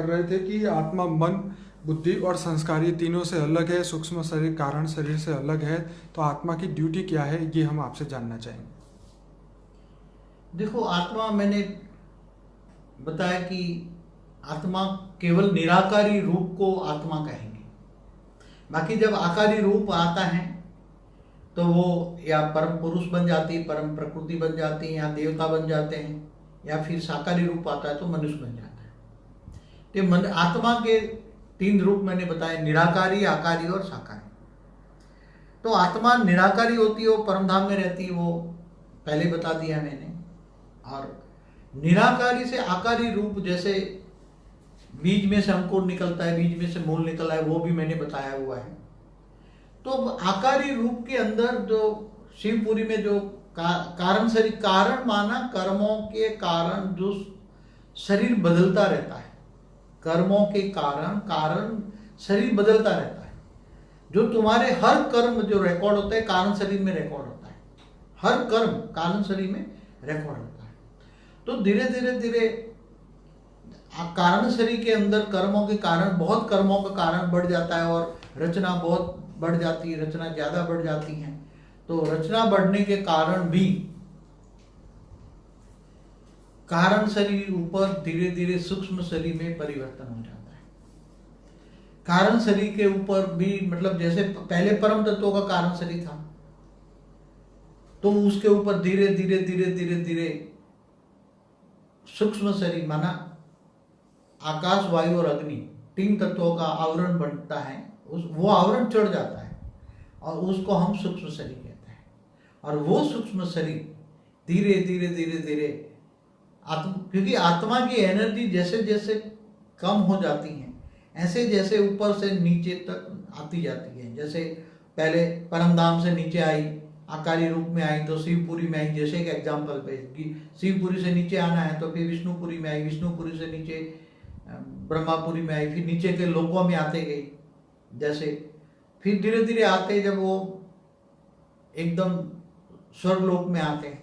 कर रहे थे कि आत्मा मन बुद्धि और संस्कार ये तीनों से अलग है, सूक्ष्म शरीर कारण शरीर से अलग है। तो आत्मा की ड्यूटी क्या है, ये हम आपसे जानना चाहेंगे। देखो, आत्मा मैंने बताया कि आत्मा केवल निराकारी रूप को आत्मा कहेंगे। बाकी जब आकारी रूप आता है तो वो या परम पुरुष बन जाती है, परम प्रकृति बन जाती है, या देवता बन जाते हैं, या फिर साकारी रूप आता है तो मनुष्य बन जाता है। तो आत्मा के 3 रूप मैंने बताए, निराकारी, आकारी और साकारी। तो आत्मा निराकारी होती है, वो परम धाम में रहती है, वो पहले बता दिया मैंने। और निराकारी से आकारी रूप, जैसे बीज में से अंकुर निकलता है, बीज में से मूल निकला है, वो भी मैंने बताया हुआ है। तो आकारी रूप के अंदर जो शिवपुरी में जो कारण शरीर, कारण माना कर्मों के कारण जो शरीर बदलता रहता है, कर्मों के कारण कारण शरीर बदलता रहता है। जो तुम्हारे हर कर्म जो रिकॉर्ड होता है कारण शरीर में रिकॉर्ड होता है, हर कर्म कारण शरीर में रिकॉर्ड होता है। तो धीरे धीरे धीरे कारण शरीर के अंदर कर्मों के कारण, बहुत कर्मों का कारण बढ़ जाता है और रचना बहुत बढ़ जाती है, रचना ज्यादा बढ़ जाती है। तो रचना बढ़ने के कारण भी कारण शरीर ऊपर धीरे धीरे सूक्ष्म शरीर में परिवर्तन हो जाता है। कारण शरीर के ऊपर भी, मतलब जैसे पहले परम तत्वों का कारण शरीर था, तो उसके ऊपर धीरे धीरे धीरे धीरे धीरे सूक्ष्म शरीर माना आकाश, वायु और अग्नि 3 तत्वों का आवरण बनता है। वो आवरण चढ़ जाता है और उसको हम सूक्ष्म शरीर कहते हैं। और वो सूक्ष्म शरीर धीरे धीरे धीरे धीरे क्योंकि आत्मा की एनर्जी जैसे जैसे कम हो जाती है, ऐसे जैसे ऊपर से नीचे तक आती जाती है। जैसे पहले परमधाम से नीचे आई, आकारी रूप में आई, तो शिवपुरी में आई। जैसे एक एग्जाम्पल पे कि शिवपुरी से नीचे आना है तो फिर विष्णुपुरी में आई, विष्णुपुरी से नीचे ब्रह्मापुरी में आई, फिर नीचे के लोकों में आते गई। जैसे फिर धीरे धीरे आते, जब वो एकदम स्वर्गलोक में आते हैं,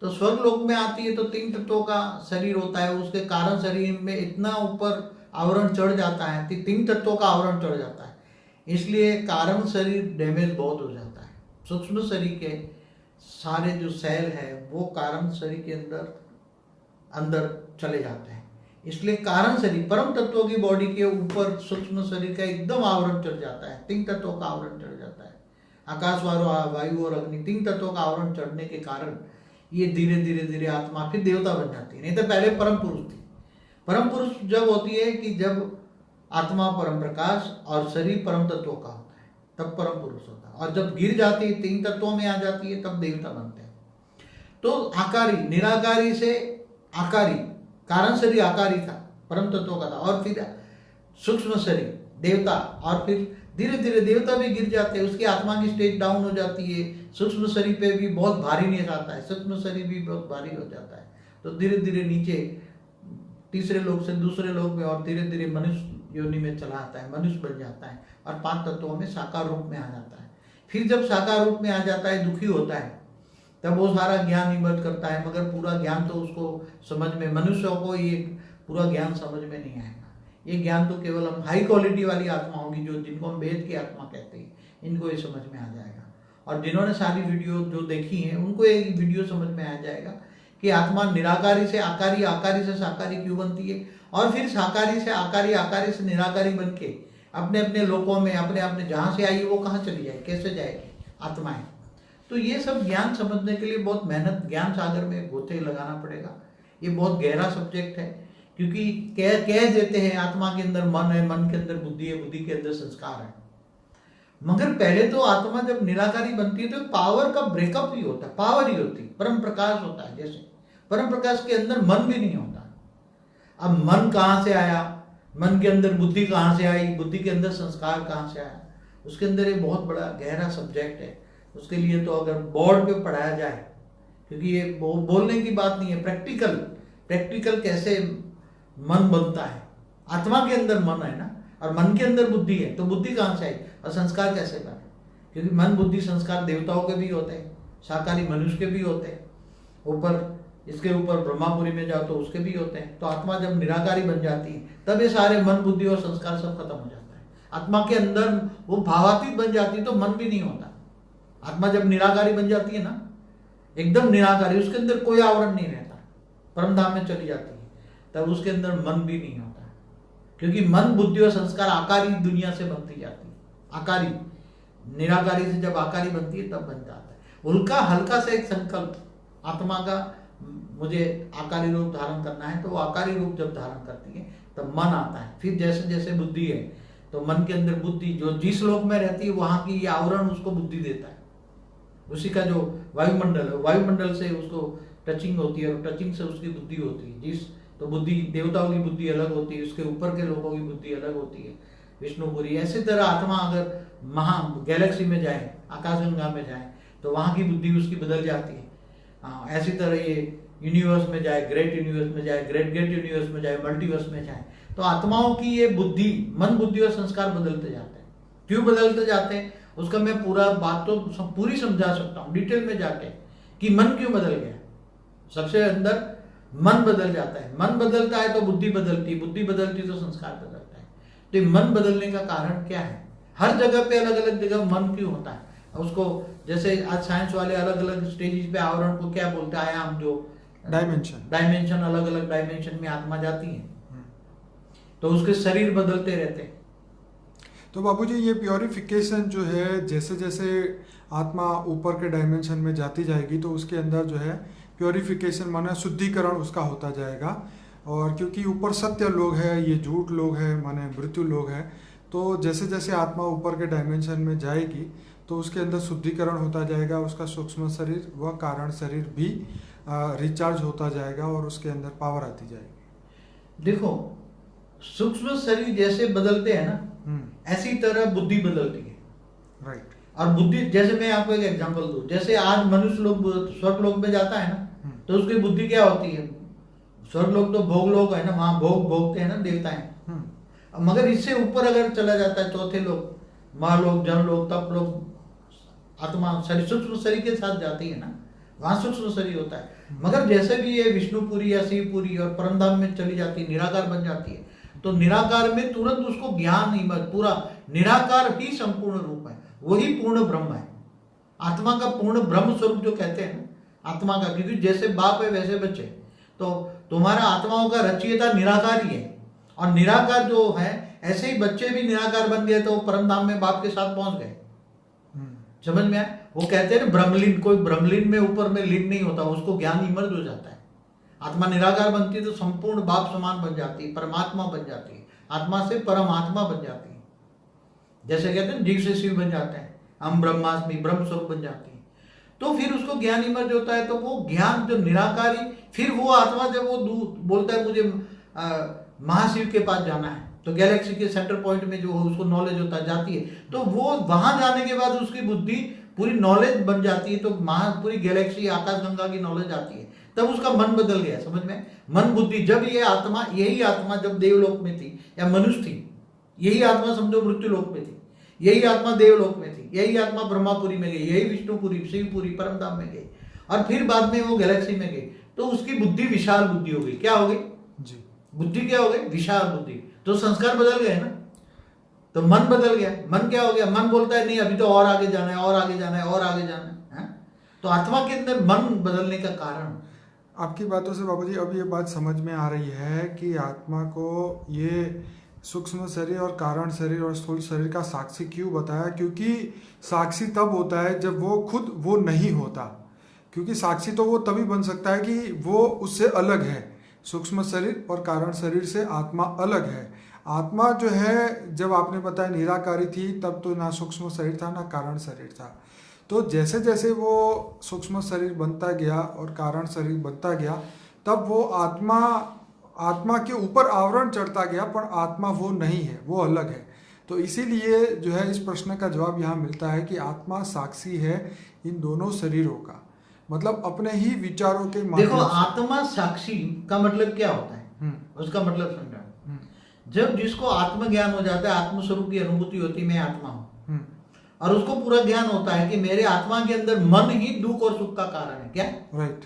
तो स्वर्गलोक में आती है तो 3 तत्वों का शरीर होता है, उसके कारण शरीर में इतना ऊपर आवरण चढ़ जाता है, 3 तत्वों का आवरण चढ़ जाता है। इसलिए कारण शरीर डैमेज बहुत हो जाता है। सूक्ष्म शरीर के सारे जो सेल है वो कारण शरीर के अंदर चले जाते हैं। इसलिए कारण शरीर परम तत्वों की बॉडी के ऊपर सूक्ष्म शरीर का एकदम आवरण चढ़ जाता है, 3 तत्वों का आवरण चढ़ जाता है। आकाश, वायु और अग्नि 3 तत्वों का आवरण चढ़ने के कारण ये धीरे धीरे धीरे आत्मा फिर देवता बन जाती है। नहीं तो पहले परम पुरुष थी। परम पुरुष जब होती है कि जब आत्मा परम प्रकाश और शरीर परम तत्वों का होता है, तब परम पुरुष होता है। और जब गिर जाती है, 3 तत्वों में आ जाती है, तब देवता बनते हैं। तो आकारी, निराकारी से आकारी, कारण शरीर आकारी था, परम तत्वों का था, और फिर सूक्ष्म शरीर देवता, और फिर धीरे धीरे देवता भी गिर जाते हैं, उसकी आत्मा की स्टेज डाउन हो जाती है। सूक्ष्म शरीर पे भी बहुत भारी नहीं आता है, सूक्ष्म शरीर भी बहुत भारी हो जाता है। तो धीरे धीरे नीचे तीसरे लोक से दूसरे लोक में, और धीरे धीरे मनुष्य योनि में चला आता है, मनुष्य बन जाता है, और 5 तत्वों में साकार रूप में आ जाता है। फिर जब साकार रूप में आ जाता है, दुखी होता है, तब वो सारा ज्ञान इमर्ज करता है, मगर पूरा ज्ञान तो उसको समझ में, मनुष्यों को ये पूरा ज्ञान समझ में नहीं आएगा। ये ज्ञान तो केवल हम हाई क्वालिटी वाली आत्मा होगी, जो जिनको हम वेद की आत्मा कहते हैं, इनको ये समझ में आ जाएगा। और जिन्होंने सारी वीडियो जो देखी हैं, उनको एक वीडियो समझ में आ जाएगा कि आत्मा निराकारी से आकारी, आकारी से साकारी क्यों बनती है, और फिर साकारी से आकारी, आकारी से निराकारी बन के अपने अपने लोकों में, अपने अपने जहाँ से आई वो कहाँ चली जाए, कैसे जाएगी आत्माएं। तो ये सब ज्ञान समझने के लिए बहुत मेहनत, ज्ञान सागर में गोते लगाना पड़ेगा। ये बहुत गहरा सब्जेक्ट है, क्योंकि कह देते हैं आत्मा के अंदर मन है, मन के अंदर बुद्धि है, बुद्धि के अंदर संस्कार है। मगर पहले तो आत्मा जब निराकारी बनती है तो पावर का ब्रेकअप ही होता है, पावर ही होती है, परम प्रकाश होता है। जैसे परम प्रकाश के अंदर मन भी नहीं होता। अब मन कहाँ से आया, मन के अंदर बुद्धि कहाँ से आई, बुद्धि के अंदर संस्कार कहाँ से आया, उसके अंदर ये बहुत बड़ा गहरा सब्जेक्ट है। उसके लिए तो अगर बोर्ड पे पढ़ाया जाए, क्योंकि ये बोलने की बात नहीं है, प्रैक्टिकल कैसे मन बनता है। आत्मा के अंदर मन है ना, और मन के अंदर बुद्धि है, तो बुद्धि कहाँ से आई और संस्कार कैसे बने? क्योंकि मन बुद्धि संस्कार देवताओं के भी होते हैं, शाकाहारी मनुष्य के भी होते हैं। ऊपर इसके ऊपर ब्रह्मापुरी में जाओ तो उसके भी होते हैं। तो आत्मा जब निराकारी बन जाती है तब ये सारे मन बुद्धि और संस्कार सब खत्म हो जाता है। आत्मा के अंदर वो भावातीत बन जाती है तो मन भी नहीं होता। आत्मा जब निराकारी बन जाती है ना, एकदम निराकारी, उसके अंदर कोई आवरण नहीं रहता, परम धाम में चली जाती है, तब उसके अंदर मन भी नहीं होता। क्योंकि मन बुद्धि और संस्कार आकारी दुनिया से बनती जाती है। आकारी निराकारी से जब आकारी बनती है तब बन जाता है। उनका हल्का सा एक संकल्प आत्मा का, मुझे आकारी रूप धारण करना है, तो वो आकारी रूप जब धारण करती है तब मन आता है। फिर जैसे जैसे बुद्धि है तो मन के अंदर बुद्धि जो जिस लोक में रहती है वहां की ये आवरण उसको बुद्धि देता है। उसी का जो वायुमंडल है, वायुमंडल से उसको टचिंग होती है और टचिंग से उसकी बुद्धि होती है। जिस तो बुद्धि देवताओं की बुद्धि अलग होती है, उसके ऊपर के लोगों की बुद्धि अलग होती है, विष्णुपुरी। ऐसी तरह आत्मा अगर महा गैलेक्सी में जाए, आकाशगंगा में जाए, तो वहां की बुद्धि उसकी बदल जाती है। ऐसी तरह ये यूनिवर्स में जाए, ग्रेट यूनिवर्स में जाए, ग्रेट ग्रेट यूनिवर्स में जाए, मल्टीवर्स में जाए, तो आत्माओं की ये बुद्धि, मन बुद्धि और संस्कार बदलते जाते हैं। क्यों बदलते जाते हैं उसका मैं पूरा बात तो पूरी समझा सकता हूँ डिटेल में जाके, कि मन क्यों बदल गया। सबसे अंदर मन बदल जाता है, मन बदलता है तो बुद्धि बदलती है, बुद्धि बदलती है तो संस्कार बदलता है। तो ये मन बदलने का कारण क्या है? हर जगह पे अलग अलग जगह मन क्यों होता है उसको, जैसे आज साइंस वाले अलग अलग स्टेजेस पे आवरण को क्या बोलते हैं, आयाम, जो डायमेंशन, अलग अलग डायमेंशन में आत्मा जाती है, तो उसके शरीर बदलते रहते हैं। तो बाबूजी ये प्योरिफिकेशन जो है, जैसे जैसे आत्मा ऊपर के डायमेंशन में जाती जाएगी तो उसके अंदर जो है प्योरिफिकेशन माना शुद्धिकरण उसका होता जाएगा। और क्योंकि ऊपर सत्य लोग है, ये झूठ लोग है माने मृत्यु लोग है, तो जैसे जैसे आत्मा ऊपर के डायमेंशन में जाएगी तो उसके अंदर शुद्धिकरण होता जाएगा, उसका सूक्ष्म शरीर व कारण शरीर भी रिचार्ज होता जाएगा और उसके अंदर पावर आती जाएगी। देखो, सूक्ष्म शरीर जैसे बदलते हैं ना, ऐसी तरह बुद्धि बदलती है। राइट। और बुद्धि, जैसे मैं आपको एक एग्जांपल दूं, जैसे आज मनुष्य लोग स्वर्ग लोक में जाता है ना, तो उसकी बुद्धि क्या होती है? स्वर्ग लोक तो भोग लोक है ना, वहां भोग भोगते हैं ना देवताएं। मगर इससे ऊपर अगर चला जाता है, चौथे लोग, महालोक, जनलोक, तप लोक, आत्मा शरीर सूक्ष्म शरीर के साथ जाती है ना, वहां सूक्ष्म शरीर होता है। मगर जैसे भी ये विष्णुपुरी या शिवपुरी और परमधाम में चली जाती है, निराकार बन जाती है, तो निराकार में तुरंत उसको ज्ञान नहीं, पूरा निराकार ही संपूर्ण रूप है, वही पूर्ण ब्रह्म है। आत्मा का पूर्ण ब्रह्म स्वरूप जो कहते हैं ना आत्मा का, क्योंकि जैसे बाप है वैसे बच्चे, तो तुम्हारा आत्माओं का रचयिता निराकार ही है। और निराकार जो है, ऐसे ही बच्चे भी निराकार बन गए तो परमधाम में बाप के साथ पहुंच गए। समझ में आया? वो कहते हैं ना ब्रह्मलीन, कोई ब्रह्मलीन में ऊपर में लीन नहीं होता, उसको ज्ञान इमर्ज हो जाता है। आत्मा निराकार बनती है तो संपूर्ण बाप समान बन जाती है, परमात्मा बन जाती है, आत्मा से परमात्मा बन जाती है। जैसे कहते हैं जीव से शिव बन जाते हैं, हम ब्रह्मास्मि, ब्रह्म स्वरूप बन जाती है। तो फिर उसको ज्ञान इमर्ज होता है, तो वो ज्ञान जो निराकारी, फिर वो आत्मा जब वो बोलता है मुझे महाशिव के पास जाना है, तो गैलेक्सी के सेंटर पॉइंट में जो उसको नॉलेज होता है जाती है, तो वो वहां जाने के बाद उसकी बुद्धि पूरी नॉलेज बन जाती है, तो पूरी गैलेक्सी आकाशगंगा की नॉलेज आती है, तब उसका मन बदल गया। समझ में? मन बुद्धि, जब ये आत्मा, यही आत्मा जब देवलोक में थी या मनुष्य थी, यही आत्मा समझो मृत्यु लोक में थी, यही आत्मा देवलोक में थी, यही आत्मा ब्रह्मापुरी में गई, यही विष्णुपुरी, शिवपुरी, परमधाम में गई, और फिर बाद में वो गैलेक्सी में गई, तो उसकी बुद्धि विशाल बुद्धि हो गई। क्या हो गई जी? बुद्धि क्या हो गई? विशाल बुद्धि। तो संस्कार बदल गए ना, तो मन बदल गया। मन क्या हो गया? मन बोलता है नहीं, अभी तो और आगे जाना है, और आगे जाना है, और आगे जाना है। तो आत्मा के अंदर मन बदलने का कारण, आपकी बातों से बाबूजी अब ये बात समझ में आ रही है कि आत्मा को ये सूक्ष्म शरीर और कारण शरीर और स्थूल शरीर का साक्षी क्यों बताया। क्योंकि साक्षी तब होता है जब वो खुद वो नहीं होता। क्योंकि साक्षी तो वो तभी बन सकता है कि वो उससे अलग है। सूक्ष्म शरीर और कारण शरीर से आत्मा अलग है। आत्मा जो है, जब आपने बताया निराकारी थी, तब तो ना सूक्ष्म शरीर था ना कारण शरीर था। तो जैसे जैसे वो सूक्ष्म शरीर बनता गया और कारण शरीर बनता गया, तब वो आत्मा के ऊपर आवरण चढ़ता गया, पर आत्मा वो नहीं है, वो अलग है। तो इसीलिए जो है इस प्रश्न का जवाब यहाँ मिलता है कि आत्मा साक्षी है इन दोनों शरीरों का, मतलब अपने ही विचारों के देखो, आत्मा साक्षी का मतलब क्या होता है, उसका मतलब समझा। जब जिसको आत्मज्ञान हो जाता है, आत्मस्वरूप की अनुभूति होती है, मैं आत्मा हूं, और उसको पूरा ज्ञान होता है कि मेरे आत्मा के अंदर मन ही दुख और सुख का कारण है। क्या? राइट।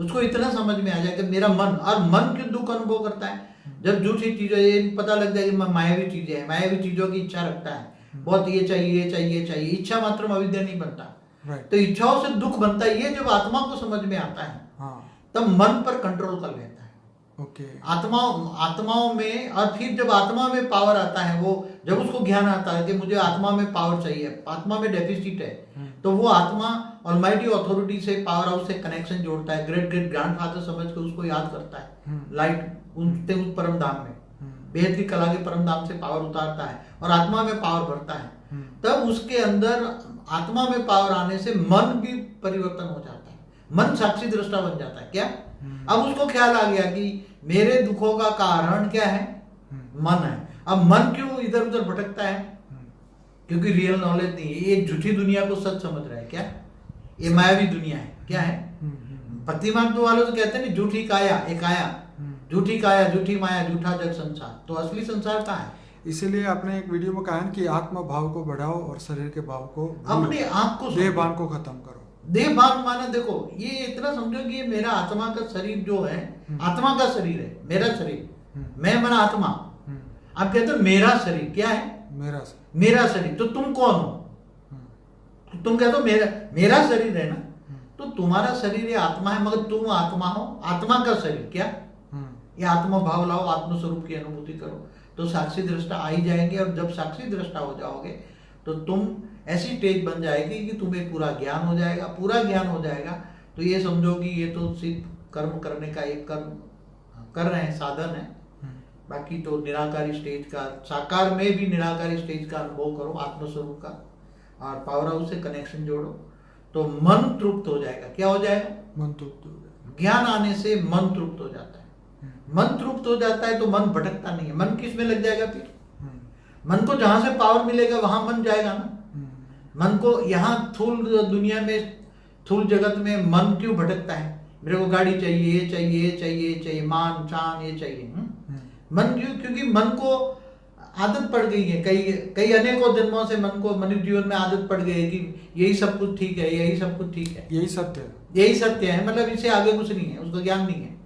उसको इतना समझ में आ जाए कि मेरा मन, और मन क्यों दुख अनुभव करता है? जब झूठी चीजें, ये पता लग जाए कि मायावी चीजें हैं, मायावी चीजों की इच्छा रखता है, बहुत ये चाहिए, ये चाहिए, ये चाहिए, इच्छा मात्र में अविद्या नहीं बनता। तो इच्छाओं से दुख बनता है। ये जब आत्मा को समझ में आता है तब मन पर कंट्रोल कर लेता है। आत्माओं में, और फिर जब आत्मा में पावर आता है, वो जब उसको ज्ञान आता है कि मुझे आत्मा में पावर चाहिए, आत्मा में डेफिसिट है, तो वो आत्मा ऑलमाइटी अथॉरिटी से, पावर हाउस से कनेक्शन जोड़ता है, ग्रेट ग्रेट ग्रैंडफादर समझ के उसको याद करता है, लाइट उनते उस परम धाम में, बेहद की कला के परम धाम से पावर उतारता है और आत्मा में पावर भरता है। तब उसके अंदर आत्मा में पावर आने से मन भी परिवर्तन हो जाता है, मन साक्षी दृष्टा बन जाता है। क्या? अब उसको ख्याल आ गया कि मेरे दुखों का कारण क्या है? मन है। अब मन क्यों इधर उधर भटकता है? क्योंकि रियल नॉलेज नहीं है, ये झूठी दुनिया को सच समझ रहा है। क्या? ये मायावी दुनिया है। क्या है? प्रतिमार्ग वालों तो कहते हैं ना, झूठी काया एक आया, झूठी काया, झूठी माया, झूठा जग संसार। तो असली संसार कहाँ है? इसीलिए आपने एक वीडियो में कहा है कि आत्मा भाव को बढ़ाओ और शरीर के भाव को, अपने आप को, देह भान को खत्म करो। देह भान माने, देखो ये इतना समझो कि ये मेरा आत्मा का शरीर जो है, आत्मा का शरीर है, मेरा शरीर, मैं माना आत्मा। आप कहते हो मेरा शरीर, क्या है? मेरा शरीर। तो तुम कौन हो? तुम कहते हो मेरा शरीर है ना, तो तुम्हारा शरीर ये आत्मा है, मगर तुम आत्मा हो, आत्मा का शरीर। क्या? ये आत्मा भाव लाओ, आत्म स्वरूप की अनुभूति करो, तो साक्षी दृष्टा आ ही जाएंगे। और जब साक्षी दृष्टा हो जाओगे तो तुम ऐसी स्टेज बन जाएगी कि तुम्हें पूरा ज्ञान हो जाएगा। पूरा ज्ञान हो जाएगा तो ये समझो कि ये तो सिर्फ कर्म करने का एक कर्म कर रहे हैं, साधन है। बाकी तो निराकारी स्टेज का, साकार में भी निराकारी स्टेज का अनुभव करो, आत्मस्वरूप का, और पावर हाउस से कनेक्शन जोड़ो, तो मन तृप्त हो जाएगा। क्या हो जाएगा? मन तृप्त हो जाएगा। ज्ञान आने से मन तृप्त हो जाता है। मन तृप्त हो जाता है तो मन भटकता नहीं है। मन किस में लग जाएगा फिर? मन को जहां से पावर मिलेगा वहां मन जाएगा ना। मन को यहाँ थूल दुनिया में, थूल जगत में मन क्यों भटकता है? मेरे को गाड़ी चाहिए, ये चाहिए, ये चाहिए, ये चाहिए, मान चान ये चाहिए। मन क्यों? क्योंकि मन को आदत पड़ गई है। कई अनेकों जन्मों से मन को, मनुष्य जीवन में आदत पड़ गई है कि यही सब कुछ ठीक है, यही सब कुछ ठीक है, यही सत्य है, यही सत्य है, मतलब इससे आगे कुछ नहीं है, उसको ज्ञान नहीं है।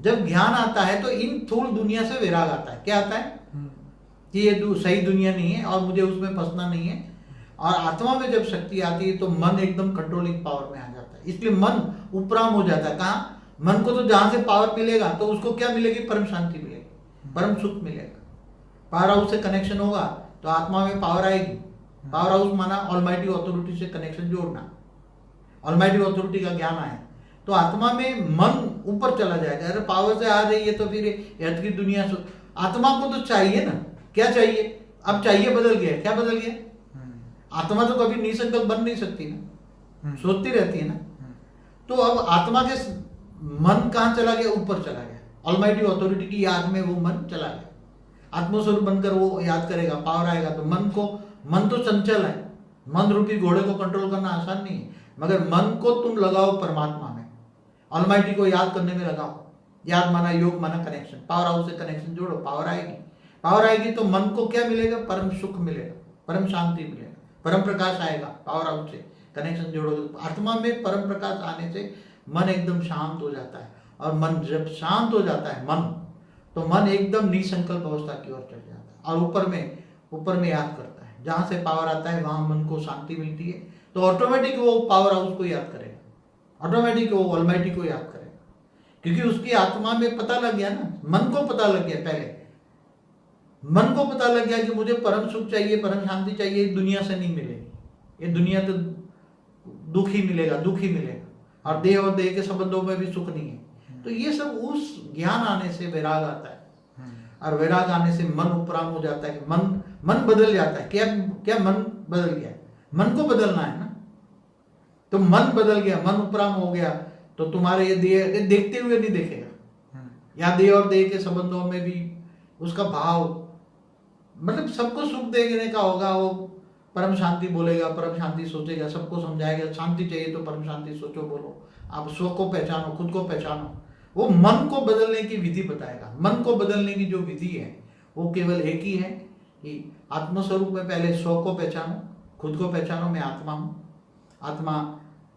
जब ज्ञान आता है तो इन थूल दुनिया से वैराग आता है। क्या आता है? कि ये सही दुनिया नहीं है और मुझे उसमें फंसना नहीं है। और आत्मा में जब शक्ति आती है तो मन एकदम कंट्रोलिंग पावर में आ जाता है। इसलिए मन उपराम हो जाता है। कहाँ? मन को तो जहां से पावर मिलेगा तो उसको क्या मिलेगी? परम शांति मिलेगी, परम सुख मिलेगा। पावर हाउस से कनेक्शन होगा तो आत्मा में पावर आएगी। पावर हाउस माना ऑलमाइटी अथॉरिटी से कनेक्शन जोड़ना, ऑलमाइटी अथॉरिटी का ज्ञान आए तो आत्मा में मन ऊपर चला जाएगा। अरे पावर से आ रही है तो फिर अर्थ की दुनिया, आत्मा को तो चाहिए ना। क्या चाहिए? अब चाहिए बदल गया। क्या बदल गया? आत्मा तो कभी निसंकल्प बन नहीं सकती ना, सोचती रहती है ना। तो अब आत्मा के मन कहाँ चला गया? ऊपर चला गया, ऑलमाइटी अथॉरिटी की याद में वो मन चला गया। आत्मस्वरूप बनकर वो याद करेगा, पावर आएगा। तो मन तो चंचल है, मन रूपी घोड़े को कंट्रोल करना आसान नहीं है, मगर मन को तुम लगाओ परमात्मा में, ऑलमाइटी को याद करने में लगाओ। याद माना योग माना कनेक्शन, पावर हाउस से कनेक्शन जोड़ो, पावर आएगी। पावर आएगी तो मन को क्या मिलेगा? परम सुख मिलेगा, परम शांति मिलेगा, परम प्रकाश आएगा। पावर हाउस से कनेक्शन जोड़ोगे, आत्मा में परम प्रकाश आने से मन एकदम शांत हो जाता है। और मन जब शांत हो जाता है मन, तो मन एकदम निसंकल्प अवस्था की ओर चढ़ जाता है और ऊपर में याद करता है। जहां से पावर आता है वहां मन को शांति मिलती है, तो ऑटोमेटिक वो पावर हाउस को याद करेगा, ऑटोमेटिक वो ऑलमाइटी को याद करेगा। क्योंकि उसकी आत्मा में पता लग गया ना, मन को पता लग गया। पहले मन को पता लग गया कि मुझे परम सुख चाहिए, परम शांति चाहिए, दुनिया से नहीं मिलेगी। ये दुनिया तो दुख ही मिलेगा, दुख ही मिलेगा, और देह के संबंधों में भी सुख नहीं है। तो ये सब उस ज्ञान आने से वैराग आता है, और वैराग आने से मन उपराम हो जाता है। मन बदल जाता है। क्या मन बदल गया? मन को बदलना है ना। तो मन बदल गया, मन उपराम हो गया, तो तुम्हारे ये देह देखते हुए नहीं देखेगा। या देह और देह के संबंधों में भी उसका भाव, मतलब सबको सुख देने का होगा। वो परम शांति बोलेगा, परम शांति सोचेगा, सबको समझाएगा शांति चाहिए तो परम शांति सोचो, बोलो। आप स्व को पहचानो, खुद को पहचानो। वो मन को बदलने की विधि बताएगा। मन को बदलने की जो विधि है वो केवल एक ही है कि आत्मस्वरूप में पहले स्व को पहचानो, खुद को पहचानो, मैं आत्मा हूँ। आत्मा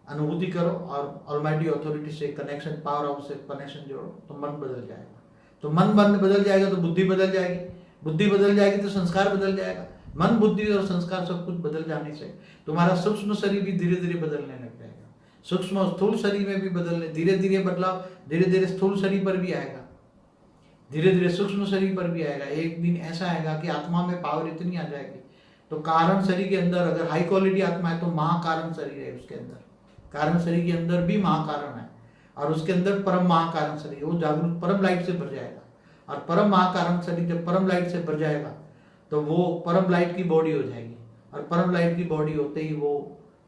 अनुभूति करो और ऑलमाइटी अथॉरिटी से कनेक्शन, पावर हाउस से कनेक्शन जोड़ो, तो मन बदल जाएगा। तो मन बदल जाएगा तो बुद्धि बदल जाएगी, बुद्धि बदल जाएगी तो संस्कार बदल जाएगा। मन, बुद्धि और संस्कार सब कुछ बदल जाने से तुम्हारा सूक्ष्म शरीर भी धीरे धीरे बदलने लग जाएगा। सूक्ष्म और स्थूल शरीर में भी बदलने, धीरे धीरे बदलाव धीरे धीरे स्थूल शरीर पर भी आएगा, धीरे धीरे सूक्ष्म शरीर पर भी आएगा। एक दिन ऐसा आएगा कि आत्मा में पावर इतनी आ जाएगी, तो कारण शरीर के अंदर अगर हाई क्वालिटी आत्मा है तो महाकारण शरीर है, उसके अंदर कारण शरीर के अंदर भी महाकारण है, और उसके अंदर परम महाकारण शरीर, वो जागरूक परम लाइट से भर जाएगा। और परम महाकारण शरीर जब परम लाइट से भर जाएगा तो वो परम लाइट की बॉडी हो जाएगी, और परम लाइट की बॉडी होते ही वो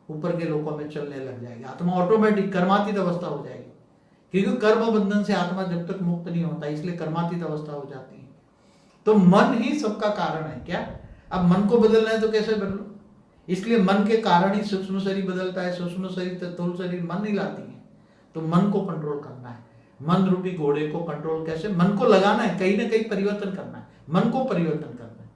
ऊपर के लोकों में चलने लग जाएगी। आत्मा ऑटोमेटिक कर्मातीत अवस्था हो जाएगी, क्योंकि कर्म बंधन से आत्मा जब तक मुक्त नहीं होता, इसलिए कर्मातीत अवस्था हो जाती है। तो मन ही सबका कारण है क्या? अब मन को बदलना है तो कैसे बदलो? इसलिए मन के कारण ही सूक्ष्म शरीर बदलता है, सूक्ष्म शरीर स्थूल शरीर मन ही लाती है। तो मन को कंट्रोल करना है, मन रूपी घोड़े को कंट्रोल कैसे? मन को लगाना है, कहीं ना कहीं परिवर्तन करना है, मन को परिवर्तन करना है।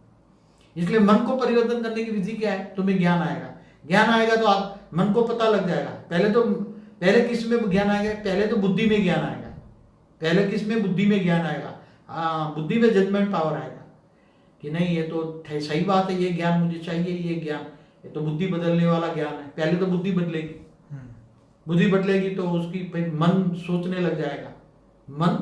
इसलिए मन को परिवर्तन करने की विधि क्या है? तुम्हें ज्ञान आएगा, ज्ञान आएगा तो आप मन को पता लग जाएगा। पहले किस में ज्ञान आएगा? पहले तो बुद्धि में ज्ञान आएगा। पहले किस में? बुद्धि में ज्ञान आएगा। बुद्धि में जजमेंट पावर आएगा कि नहीं ये तो सही बात है, ये ज्ञान मुझे चाहिए, ये ज्ञान, ये तो बुद्धि बदलने वाला ज्ञान है। पहले तो बुद्धि बदलेगी, बुद्धि बदलेगी तो उसकी मन सोचने लग जाएगा, मन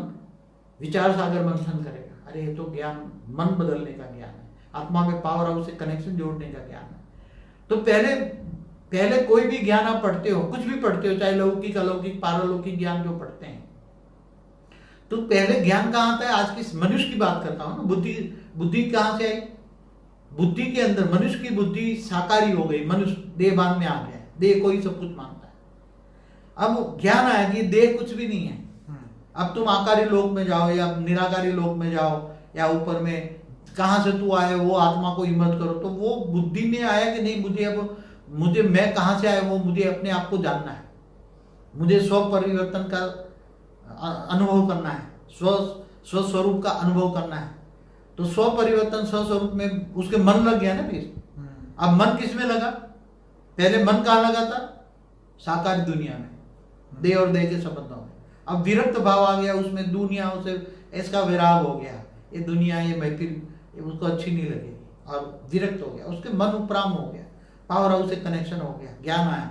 विचार सागर मंथन करेगा, अरे ये तो ज्ञान मन बदलने का ज्ञान है, आत्मा में पावर हाउस से कनेक्शन जोड़ने का ज्ञान है। तो पहले कोई भी ज्ञान आप पढ़ते हो, कुछ भी पढ़ते हो, चाहे लौकिक अलौकिक पारलौकिक ज्ञान जो पढ़ते हैं, तो पहले ज्ञान कहाँ आता है? आज की मनुष्य की बात करता हूं ना, बुद्धि कहां से आई? बुद्धि के अंदर मनुष्य की बुद्धि साकारी हो गई, मनुष्य देहभान में आ गया, देह को ही सब कुछ मानता है। अब ज्ञान आया कि देह कुछ भी नहीं है। अब तुम आकारी लोक में जाओ या निराकारी लोक में जाओ या ऊपर में, कहां से तू आए वो आत्मा को हिम्मत करो, तो वो बुद्धि में आया कि नहीं मुझे मैं कहां से आया वो मुझे अपने आप को जानना है, मुझे स्व परिवर्तन का अनुभव करना है, स्व स्वरूप का अनुभव करना है। तो स्व परिवर्तन स्व स्वरूप में उसके मन लग गया ना फिर। अब मन किस में लगा? पहले मन कहाँ लगा था? साकार दुनिया में, देह और देह के संबंधों में। अब विरक्त भाव आ गया उसमें, दुनिया से इसका विराग हो गया, ये दुनिया ये महफिल उसको अच्छी नहीं लगेगी, और विरक्त हो गया, उसके मन उपराम हो गया, पावर हाउस से कनेक्शन हो गया, ज्ञान आया,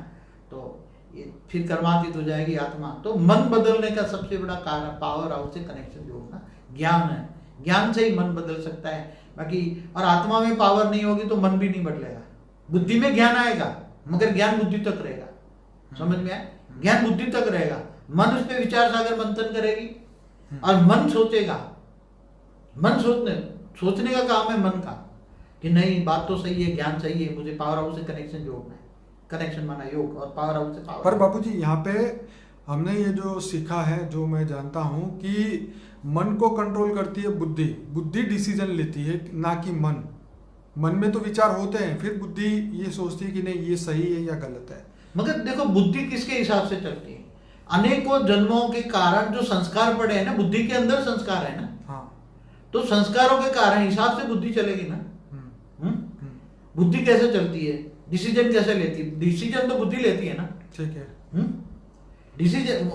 तो ये फिर कर्मातीत हो जाएगी आत्मा। तो मन बदलने का सबसे बड़ा कारण पावर हाउस से कनेक्शन जोड़ना ज्ञान है। ज्ञान से ही मन बदल सकता है, बाकी और आत्मा में पावर नहीं होगी तो मन भी नहीं बदलेगा। बुद्धि में ज्ञान आएगा मगर ज्ञान बुद्धि तक रहेगा, समझ में आया? ज्ञान बुद्धि तक रहेगा, मन उस पर विचार सागर मंथन करेगी और मन सोचेगा। मन सोचने का काम है मन का, कि नहीं बात तो सही है, ज्ञान सही है, मुझे पावर हाउस से कनेक्शन जोड़ना है। कनेक्शन माना योग, और पावर हाउस से पावर। पर बापूजी यहाँ पे हमने ये जो सीखा है, जो मैं जानता हूँ कि मन को कंट्रोल करती है बुद्धि, बुद्धि डिसीजन लेती है ना कि मन में तो विचार होते हैं, फिर बुद्धि ये सोचती है कि नहीं ये सही है या गलत है। मगर देखो बुद्धि किसके हिसाब से चलती है? अनेकों जन्मों के कारण जो संस्कार पड़े हैं ना, बुद्धि के अंदर संस्कार है ना, हाँ, तो संस्कारों के कारण हिसाब से बुद्धि चलेगी ना। बुद्धि कैसे चलती है? डिसीजन कैसे लेती है? डिसीजन तो बुद्धि लेती है ना, ठीक है। डिसीजन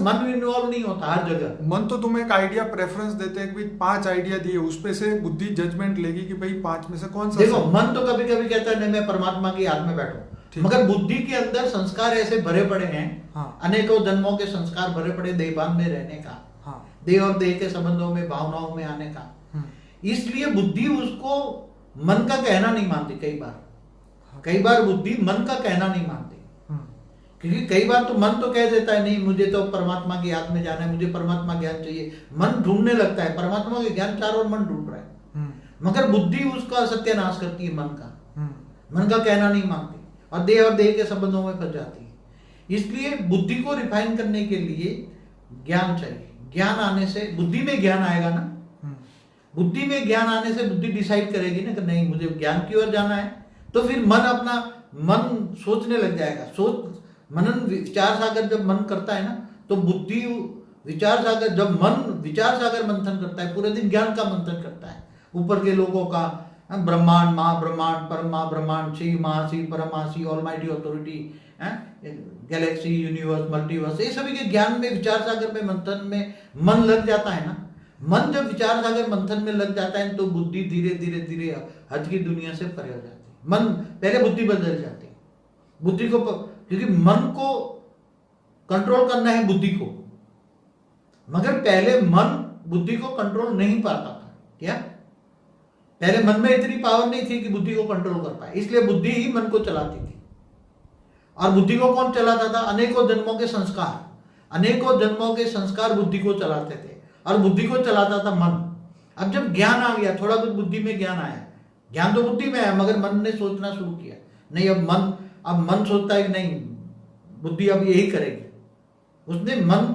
मन इन्वॉल्व नहीं होता हर जगह। मन तो तुम्हें एक आइडिया प्रेफरेंस देते हैं कि 5 आइडिया दिए, उस पे से बुद्धि जजमेंट लेगी कि भाई 5 में से कौन सा। देखो मन तो कभी कभी कहता है नहीं मैं परमात्मा की याद में बैठूं, मगर बुद्धि के अंदर संस्कार ऐसे भरे पड़े हैं, हाँ, अनेकों जन्मों के संस्कार भरे पड़े देहभान में रहने का, हाँ, देह और देह के संबंधों में भावनाओं में आने का। इसलिए बुद्धि उसको मन का कहना नहीं मानती। कई बार बुद्धि मन का कहना नहीं मानती, क्योंकि कई बार तो मन तो कह देता है नहीं मुझे तो परमात्मा की याद में जाना है, मुझे परमात्मा ज्ञान चाहिए, मन ढूंढने लगता है परमात्मा के ज्ञान, चारों ओर मन ढूंढ रहा है, मगर बुद्धि उसका सत्यानाश करती है, मन का कहना नहीं मानती, और देह के संबंधों में फंस जाती है। इसलिए बुद्धि को रिफाइन करने के लिए ज्ञान चाहिए। ज्ञान आने से बुद्धि में ज्ञान आएगा ना, बुद्धि में ज्ञान आने से बुद्धि डिसाइड करेगी ना कि नहीं मुझे ज्ञान की ओर जाना है, तो फिर मन सोचने लग जाएगा। मनन विचार सागर जब मन करता है ना, तो बुद्धि विचार सागर, जब मन विचार सागर मंथन करता है, पूरे दिन ज्ञान का मंथन करता है, ऊपर के लोगों का, ब्रह्मांड, महाब्रह्मांड, परम महाब्रह्मांड, Shiva Mahashiva, Paramashiva, almighty authority, galaxy, universe, multiverse, ये सभी के ज्ञान में, विचार सागर में, मंथन में मन लग जाता है ना। मन जब विचार सागर मंथन में लग जाता है तो बुद्धि धीरे धीरे धीरे हद की दुनिया से परे हो जाती है। मन पहले बुद्धि बदल जाती है, बुद्धि को, क्योंकि मन को कंट्रोल करना है बुद्धि को, मगर पहले मन बुद्धि को कंट्रोल नहीं पाता था। क्या? पहले मन में इतनी पावर नहीं थी कि बुद्धि को कंट्रोल कर पाए, इसलिए बुद्धि ही मन को चलाती थी। और बुद्धि को कौन चलाता था? अनेकों जन्मों के संस्कार, अनेकों जन्मों के संस्कार बुद्धि को चलाते थे, और बुद्धि को चलाता था मन। अब जब ज्ञान आ गया, थोड़ा कुछ बुद्धि में ज्ञान आया, ज्ञान तो बुद्धि में आया, मगर मन ने सोचना शुरू किया, नहीं अब मन सोचता है कि नहीं, बुद्धि अब यही करेगी। उसने मन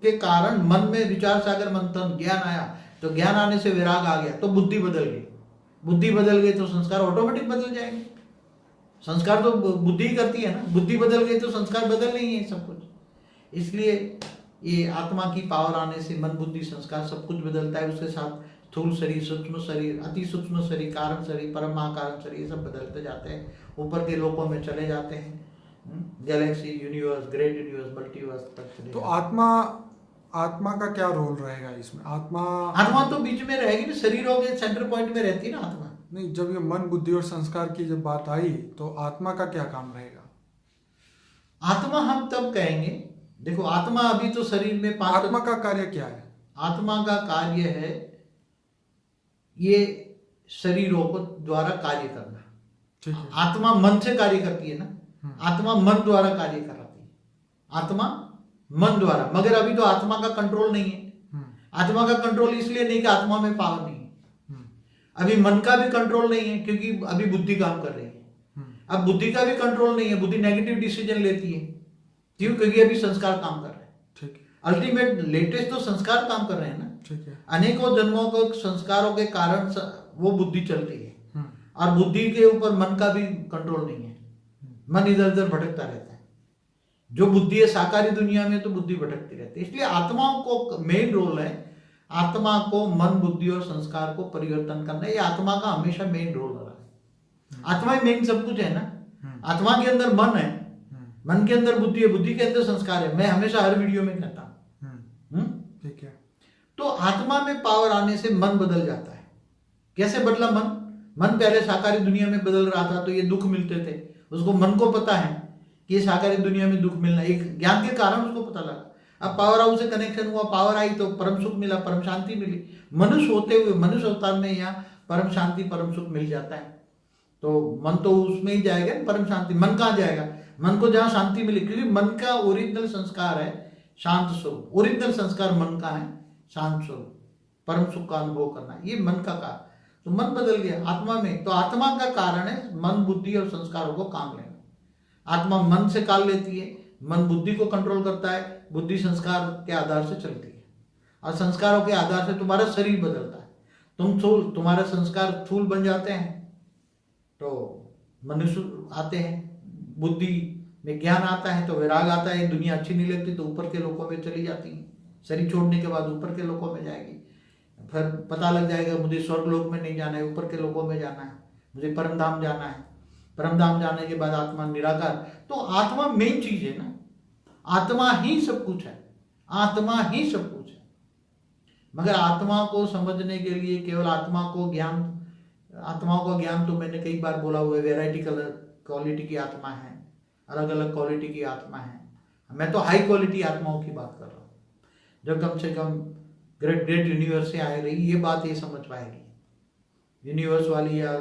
के कारण, मन में विचार सागर मंथन, ज्ञान आया, तो ज्ञान आने से विराग आ गया, तो बुद्धि बदल गई। बुद्धि बदल गई तो संस्कार ऑटोमेटिक बदल जाएंगे। संस्कार तो बुद्धि ही करती है ना, बुद्धि बदल गई तो संस्कार बदल नहीं है सब कुछ। इसलिए ये आत्मा की पावर आने से मन, बुद्धि, संस्कार सब कुछ बदलता है। उसके साथ स्थूल शरीर, सूक्ष्म शरीर, अति सूक्ष्म शरीर, कारण शरीर, परम महाकारण शरीर, सब बदलते जाते हैं, ऊपर के लोकों में चले जाते हैं, Galaxy, universe, great universe, multiverse तक चले। तो आत्मा का क्या रोल रहेगा इसमें? आत्मा तो बीच में रहेगी ना, शरीरों के सेंटर पॉइंट में रहती है ना आत्मा। नहीं, जब ये मन, बुद्धि और संस्कार की जब बात आई तो आत्मा का क्या काम रहेगा? आत्मा हम तब कहेंगे, देखो आत्मा अभी तो शरीर में आत्मा का कार्य क्या है? आत्मा का कार्य है ये शरीरों को द्वारा कार्य करना। ठीक है। आत्मा मन से कार्य करती है ना, आत्मा मन द्वारा कार्य कराती है, आत्मा मन द्वारा। मगर अभी तो आत्मा का कंट्रोल नहीं है। आत्मा का कंट्रोल इसलिए नहीं कि आत्मा में पावर नहीं है। अभी मन का भी कंट्रोल नहीं है, क्योंकि अभी बुद्धि काम कर रही है। अब बुद्धि का भी कंट्रोल नहीं है, बुद्धि नेगेटिव डिसीजन लेती है। क्यों? क्योंकि अभी संस्कार काम कर रहे हैं। ठीक है। अल्टीमेट लेटेस्ट तो संस्कार काम कर रहे हैं ना। ठीक है। अनेकों जन्मों को संस्कारों के कारण वो बुद्धि चलती है, और बुद्धि के ऊपर मन का भी कंट्रोल नहीं है। मन इधर उधर भटकता रहता है। जो बुद्धि है साकारी दुनिया में, तो बुद्धि भटकती रहती है। इसलिए आत्माओं को मेन रोल है, आत्मा को मन, बुद्धि और संस्कार को परिवर्तन करना। ये आत्मा का हमेशा मेन रोल रहा है। आत्मा ही मेन सब कुछ है ना। आत्मा के अंदर मन है, मन के अंदर बुद्धि है, बुद्धि के अंदर संस्कार है। मैं हमेशा हर वीडियो में कहता हूँ। ठीक है। तो आत्मा में पावर आने से मन बदल जाता है। कैसे बदला मन? मन पहले साकारी दुनिया में बदल रहा था, तो ये दुख मिलते थे, उसको मन को पता है कि ये साकारी दुनिया में दुख मिलना, एक ज्ञान के कारण उसको पता लगा। अब पावर हाउस से कनेक्शन हुआ, पावर आई तो परम सुख मिला, परम शांति मिली। मनुष्य होते हुए, मनुष्य अवतार में यहाँ परम शांति, परम सुख मिल जाता है। तो मन तो उसमें ही जाएगा, परम शांति। मन कहाँ जाएगा? मन को जहाँ शांति मिली, क्योंकि मन का ओरिजिनल संस्कार है शांत स्वरूप। ओरिजिनल संस्कार मन का है शांत स्वरूप, परम सुख का अनुभव करना, ये मन का कार्य। तो मन बदल गया आत्मा में। तो आत्मा का कारण है मन, बुद्धि और संस्कारों को काम लेना। आत्मा मन से काल लेती है, मन बुद्धि को कंट्रोल करता है, बुद्धि संस्कार के आधार से चलती है, और संस्कारों के आधार से तुम्हारा शरीर बदलता है। तुम्हारे संस्कार स्थूल बन जाते हैं तो मनुष्य आते हैं, बुद्धि में ज्ञान आता है तो वैराग आता है, दुनिया अच्छी नहीं लगती तो ऊपर के लोकों में चली जाती है। शरीर छोड़ने के बाद ऊपर के लोकों में जाएगी, फिर पता लग जाएगा मुझे स्वर्ग लोक में नहीं जाना है, ऊपर के लोकों में जाना है, मुझे परम धाम जाना है। परम धाम जाने के बाद आत्मा निराकार। तो आत्मा मेन चीज है ना, आत्मा ही सब कुछ है, आत्मा ही सब कुछ है। मगर आत्मा को समझने के लिए केवल आत्माओं को ज्ञान तो मैंने कई बार बोला हुआ है, वेराइटी कलर क्वालिटी की आत्मा है, अलग अलग क्वालिटी की आत्मा है। मैं तो हाई क्वालिटी आत्माओं की बात कर रहा हूँ, जो कम से कम ग्रेट यूनिवर्स से आ रही, ये बात ये समझ पाएगी। यूनिवर्स वाली या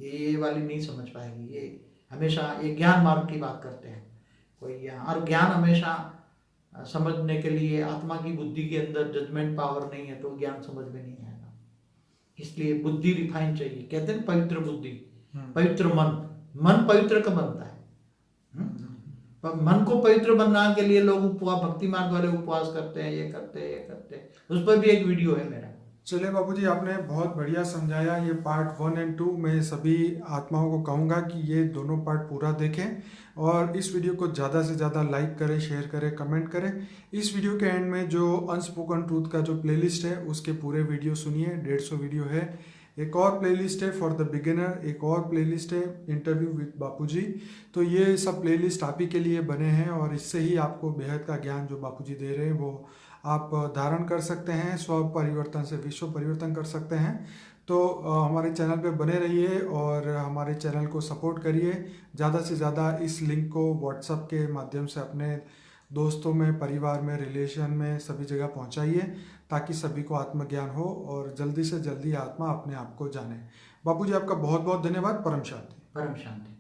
ये वाली नहीं समझ पाएगी। ये हमेशा ये ज्ञान मार्ग की बात करते हैं कोई यहाँ, और ज्ञान हमेशा समझने के लिए आत्मा की बुद्धि के अंदर जजमेंट पावर नहीं है तो ज्ञान समझ में नहीं आएगा। इसलिए बुद्धि रिफाइन चाहिए। कहते हैं पवित्र बुद्धि, पवित्र मन पवित्र का बनता है। मन को पवित्र बनने के लिए लोग उपवास, भक्ति मार्ग वाले उपवास करते हैं, ये करते हैं। उस पर भी एक वीडियो है मेरा। चलिए बाबूजी, आपने बहुत बढ़िया समझाया। ये पार्ट 1 और 2 मैं सभी आत्माओं को कहूँगा कि ये दोनों पार्ट पूरा देखें, और इस वीडियो को ज़्यादा से ज़्यादा लाइक करें, शेयर करें, कमेंट करें। इस वीडियो के एंड में जो अनस्पोकन ट्रूथ का जो प्लेलिस्ट है उसके पूरे वीडियो सुनिए, 150 वीडियो है। एक और प्लेलिस्ट है फॉर द बिगिनर, एक और प्लेलिस्ट है इंटरव्यू विद बापूजी। तो ये सब प्लेलिस्ट आप ही के लिए बने हैं और इससे ही आपको बेहद का ज्ञान जो बापूजी दे रहे हैं वो आप धारण कर सकते हैं, स्व परिवर्तन से विश्व परिवर्तन कर सकते हैं। तो हमारे चैनल पे बने रहिए और हमारे चैनल को सपोर्ट करिए। ज़्यादा से ज़्यादा इस लिंक को व्हाट्सएप के माध्यम से अपने दोस्तों में, परिवार में, रिलेशन में सभी जगह पहुंचाइए ताकि सभी को आत्मज्ञान हो और जल्दी से जल्दी आत्मा अपने आप को जाने। बापूजी आपका बहुत बहुत धन्यवाद। परम शांति। परम शांति।